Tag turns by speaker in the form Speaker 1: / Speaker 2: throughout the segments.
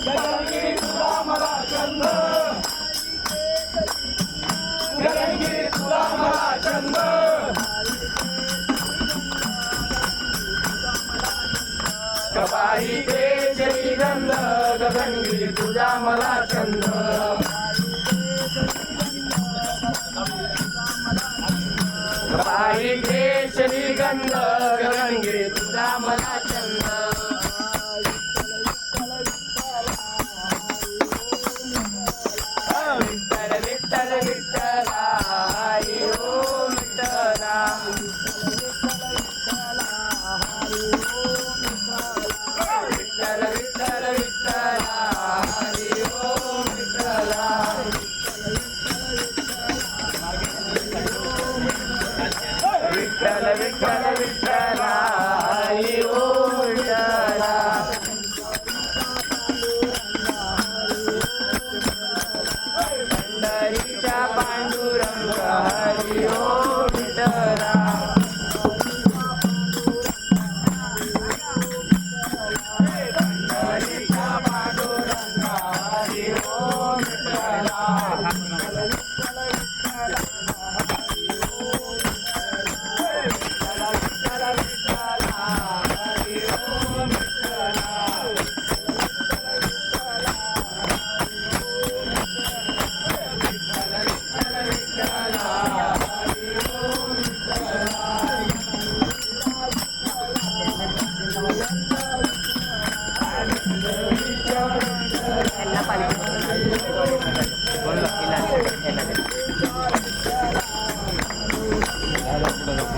Speaker 1: गगनगिरी तुला मला छंद, गगनगिरी तुला मला छंद, कपाळी केशरी गंध, गगनगिरी तुझा मला छंद, कपाळी केशरी गंध, गगनगिरी तुझा मला छंद. विठ्ठल विठ्ठल विठ्ठला हरी ओम विठ्ठला, विठ्ठल विठ्ठल विठ्ठला हरी ओम विठ्ठला, विठ्ठल विठ्ठल विठ्ठला हरी ओम विठ्ठला, पंढरीच्या पांडुरंग हरी ओम विठ्ठला, पंढरीच्या पांडुरंग हरी ओम विठ्ठला,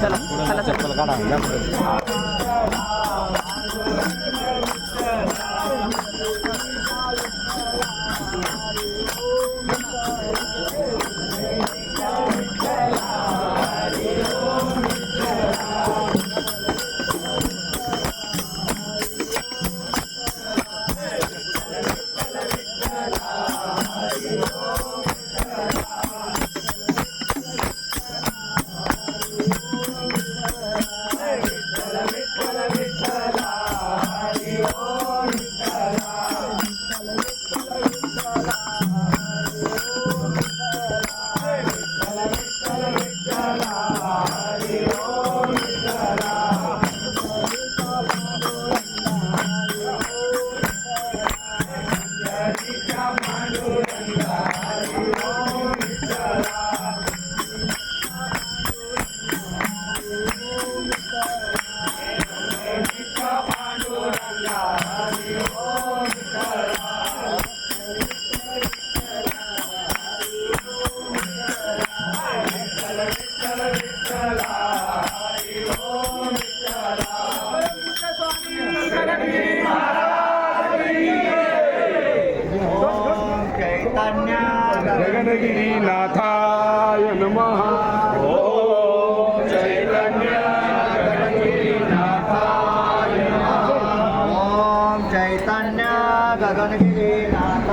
Speaker 2: चला चप्पल काढा.
Speaker 3: गगनगिरीनाथाय नमः. ओम चैतन्य गगनगिरीनाथाय नमः.
Speaker 2: ओम चैतन्य गगनगिरीनाथ